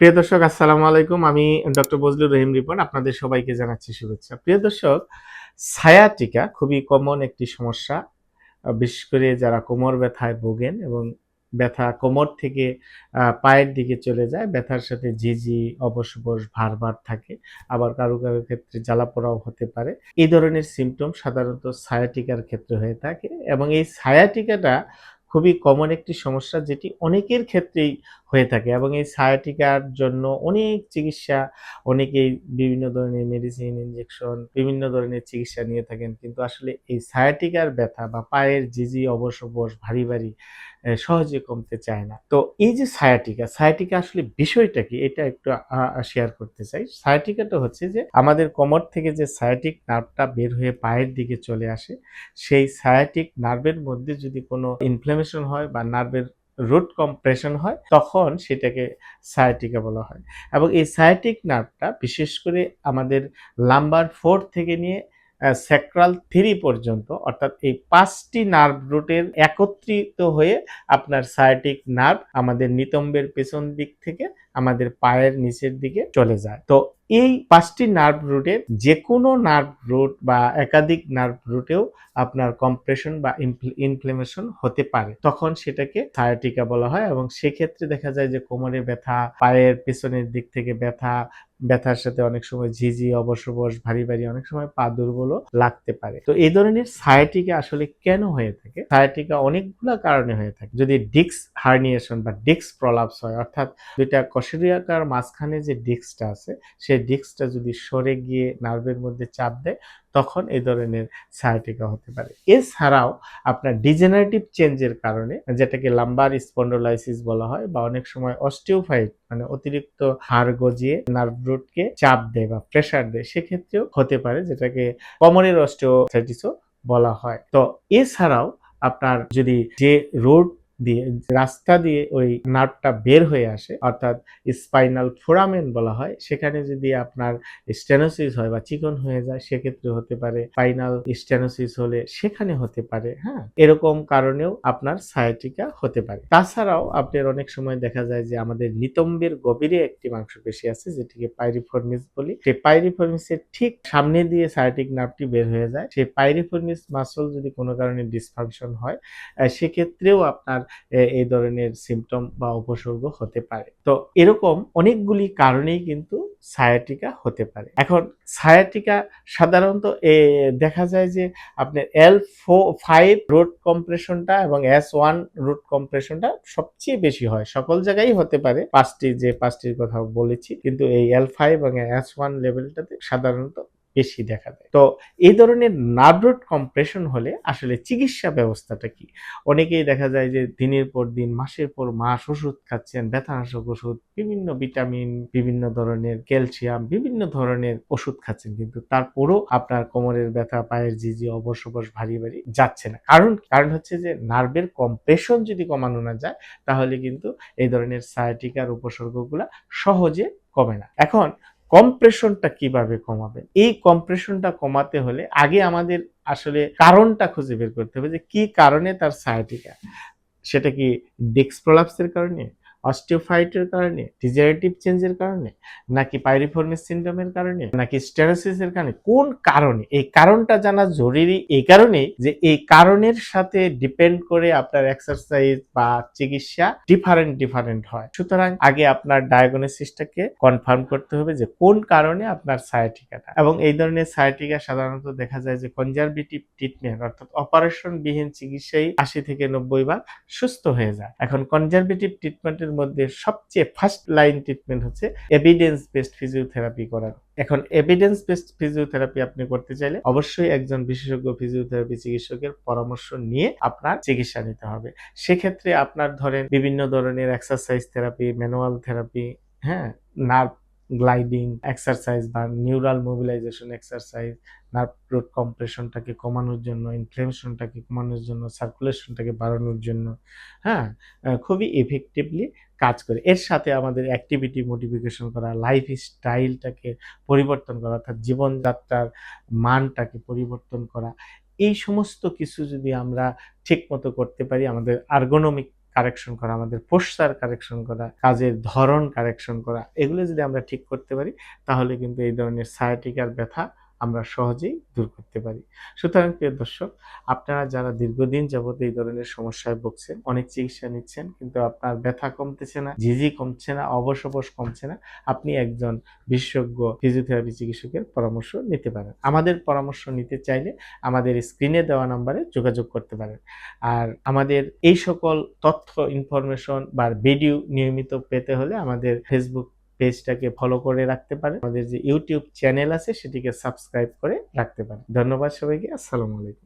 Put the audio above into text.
প্রিয় দর্শক আসসালামু আলাইকুম। আমি ডক্টর বজলুর রহিম রিপন। আপনাদের সবাইকে জানাচ্ছি শুভেচ্ছা। প্রিয় দর্শক, sciatica খুবই কমন একটি সমস্যা। বিশেষ করে যারা কোমর ব্যথায় ভোগেন এবং ব্যথা কোমর থেকে পায়ের দিকে চলে যায়। ব্যথার সাথে ঝিঁঝি, অবশ-বশ, ভার থাকে। আবার কারো ক্ষেত্রে জ্বালা-পোড়াও হতে পারে। এই ধরনের সিম্পটম সাধারণত sciatica র ক্ষেত্রে হয়ে থাকে এবং এই sciatica টা খুবই কমন একটি সমস্যা যেটি অনেকের ক্ষেত্রেই হয়ে থাকে এবং এই sciatica র জন্য অনেক চিকিৎসা, অনেকেই বিভিন্ন ধরনের মেডিসিন, ইনজেকশন বিভিন্ন ধরনের চিকিৎসা নিয়ে থাকেন। কিন্তু আসলে এই sciatica র ব্যথা বা পায়ের ঝিঁঝি, অবশ-বশ, ভারী সহজে কমতে চায় না। তো এই যে sciatica আসলে বিষয়টা কি? এটা একটু শেয়ার করতে চাই। sciatica টা হচ্ছে যে আমাদের কোমর থেকে যে sciatic নার্ভটা বের হয়ে পায়ের দিকে চলে আসে, সেই sciatic নার্ভের মধ্যে যদি কোনো ইনফ্ল্যামেশন হয় বা নার্ভের রুট কম্প্রেশন হয়, তখন সেটাকে sciatica বলা হয়। এবং এই sciatic নার্ভটা বিশেষ করে আমাদের লাম্বার 4 থেকে নিয়ে স্যাক্রাল 3 পর্যন্ত, অর্থাৎ এই ৫ টি নার্ভ রুটের একত্রিত হয়ে আপনার sciatic নার্ভ আমাদের নিতম্বের পেছন দিক থেকে আমাদের পায়ের নিচের দিকে চলে যায়। তো এই ৫ টি নার্ভ রুটের যেকোনো নার্ভ রুট বা একাধিক নার্ভ রুটেও আপনার কম্প্রেশন বা ইনফ্ল্যামেশন হতে পারে। তখন সেটাকে sciatica বলা হয় এবং সেক্ষেত্রে দেখা যায় যে কোমরে ব্যথা, পায়ের পেছনের দিক থেকে ব্যথা, ব্যথার সাথে অনেক সময় ঝিঁঝি, অবশ-বশ, ভারী অনেক সময় পা দুর্বলও লাগতে পারে। তো এই ধরনের sciatica আসলে কেন হয়ে থাকে? sciatica অনেকগুলা কারণে হয়ে থাকে। যদি ডিস্ক হার্নিয়েশন বা ডিস্ক প্রলাপস হয়, অর্থাৎ ২ টা কশেরিয়াকার মাঝখানে যে ডিস্কটা আছে, সেই ডিস্কটা যদি সরে গিয়ে নার্ভের মধ্যে চাপ দেয়, তখন এই ধরনের sciatica হতে পারে। এছাড়াও আপনার ডিজেনারেটিভ চেঞ্জের কারণে, যেটাকে লাম্বার স্পন্ডোলাইসিস বলা হয় বা অনেক সময় অস্টিওফাইট মানে অতিরিক্ত হাড় গজিয়ে নার্ভ রুটকে চাপ দেয় বা প্রেসার দেয়, সেক্ষেত্রেও হতে পারে, যেটাকে কোমরের অস্টিওসাইটিসও বলা হয়। তো এছাড়াও আপনার যদি যে রোড দিয়ে, রাস্তা দিয়ে ওই নার্ভটা বের হয়ে আসে, অর্থাৎ স্পাইনাল ফোরামেন বলা হয়, সেখানে যদি আপনার স্টেনোসিস হয় বা চিকন হয়ে যায়, সেক্ষেত্রে হতে পারে। স্পাইনাল স্টেনোসিস হলে সেখানে হতে পারে। হ্যাঁ, এরকম কারণেও আপনার sciatica হতে পারে। তাছাড়াও আপনার অনেক সময় দেখা যায় যে আমাদের নিতম্বের গভীরে একটি মাংসপেশি আছে, যেটিকে পাইরিফর্মিস বলি। সেই পাইরিফর্মিসের ঠিক সামনে দিয়ে sciatic নার্ভটি বের হয়ে যায়। সেই পাইরিফর্মিস মাসল যদি কোনো কারণে ডিসফাংশন হয়, সেক্ষেত্রেও আপনার এই ধরনের সিম্পটম বা উপসর্গ হতে পারে। তো এরকম অনেকগুলি কারণেই কিন্তু sciatica হতে পারে। এখন sciatica সাধারণত দেখা যায় যে আপনার L5 রুট কম্প্রেশনটা এবং S1 রুট কম্প্রেশনটা সবচেয়ে বেশি হয়। সকল জায়গায়ই হতে পারে, ৫ টির কথা বলেছি। কিন্তু এই L5 এবং S1 লেভেলটাতে সাধারণত বেশি দেখা যায়। তো এই ধরনের নার্ভ রুট কম্প্রেশন হলে আসলে চিকিৎসা ব্যবস্থাটা কি? অনেকেই দেখা যায় যে দিনের পর দিন, মাসের পর মাস ওষুধ খাচ্ছেন, ব্যথানাশক ওষুধ, বিভিন্ন ভিটামিন, বিভিন্ন ধরনের ক্যালসিয়াম, বিভিন্ন ধরনের ওষুধ খাচ্ছেন। কিন্তু তারপরও আপনার কোমরের ব্যথা, পায়ের ঝিঁঝি, অবশ-বশ, ভারী যাচ্ছে না। কারণ হচ্ছে যে নার্ভের কম্প্রেশন যদি কমানো না যায়, তাহলে কিন্তু এই ধরনের sciatica র উপসর্গগুলা সহজে কমে না। এখন কম্প্রেশনটা কিভাবে কমাবেন? এই কম্প্রেশনটা কমাতে হলে আগে আমাদের আসলে কারণটা খুঁজে বের করতে হবে যে কি কারণে তার sciatica। সেটা কি ডিস্ক প্রলাপসের কারণে, অস্টিওফাইটের কারণে, ডিজেনারেটিভ চেঞ্জের কারণে, নাকি পাইরিফর্মিস সিনড্রোমের কারণে, নাকি স্টেনোসিসের কারণে? কোন কারণে? এই কারণটা জানা জরুরি এই কারণেই যে এই কারণের সাথে ডিপেন্ড করে আপনার এক্সারসাইজ বা চিকিৎসা ডিফারেন্ট হয়। সুতরাং আগে আপনার ডায়াগনোসিসটাকে কনফার্ম করতে হবে যে কোন কারণে আপনার sciatica-টা। এবং এই ধরনের sciatica সাধারণত দেখা যায় যে কনজারভেটিভ ট্রিটমেন্ট, অর্থাৎ অপারেশন বিহীন চিকিৎসাই ৮০ থেকে ৯০ ভাগ সুস্থ হয়ে যায়। এখন কনজারভেটিভ ট্রিটমেন্টের মধ্যে সবচেয়ে ফার্স্ট লাইন ট্রিটমেন্ট হচ্ছে এভিডেন্স বেসড ফিজিওথেরাপি করা। এখন এভিডেন্স বেসড ফিজিওথেরাপি আপনি করতে চাইলে অবশ্যই একজন বিশেষজ্ঞ ফিজিওথেরাপি চিকিৎসকের পরামর্শ নিয়ে আপনার চিকিৎসা নিতে হবে। সেক্ষেত্রে আপনার ধরেন বিভিন্ন ধরনের এক্সারসাইজ থেরাপি, ম্যানুয়াল থেরাপি, হ্যাঁ? নার্ভ গ্লাইডিং এক্সারসাইজ বা neural mobilization exercise, nerve root কম্প্রেশনটাকে কমানোর জন্য, ইনফ্লেমেশনটাকে কমানোর জন্য, সার্কুলেশনটাকে বাড়ানোর জন্য, হ্যাঁ? খুবই ইফেক্টিভলি কাজ করে। এর সাথে আমাদের অ্যাক্টিভিটি মডিফিকেশন করা, লাইফস্টাইলটাকে পরিবর্তন করা, অর্থাৎ জীবনযাত্রার মানটাকে পরিবর্তন করা। এই সমস্ত কিছু যদি আমরা ঠিকমতো করতে পারি, আমাদের ergonomic কারেকশন করা, আমাদের পোস্টার কারেকশন করা, কাজের ধরন কারেকশন করা, এগুলো যদি আমরা ঠিক করতে পারি তাহলে কিন্তু এই ধরনের সায়াটিকার ব্যথা আমরা সহজেই দূর করতে পারি। সুতরাং প্রিয় দর্শক, আপনারা যারা দীর্ঘদিন যাবত এই ধরনের সমস্যায় ভুগছেন, অনেক চিকিৎসা নিচ্ছেন কিন্তু আপনার ব্যথা কমতেছে না, ঝিঝি কমছে না, অবশ কমছে না, আপনি একজন বিশেষজ্ঞ ফিজিওথেরাপি চিকিৎসকের পরামর্শ নিতে পারেন। আমাদের পরামর্শ নিতে চাইলে আমাদের স্ক্রিনে দেওয়া নাম্বারে যোগাযোগ করতে পারেন। আর আমাদের এই সকল তথ্য, ইনফরমেশন বা ভিডিও নিয়মিত পেতে হলে আমাদের ফেসবুক পেজটাকে ফলো করে রাখতে পারেন। আমাদের যে ইউটিউব চ্যানেল আছে সেটিকে সাবস্ক্রাইব করে রাখতে পারেন। ধন্যবাদ সবাইকে। আসসালামু আলাইকুম।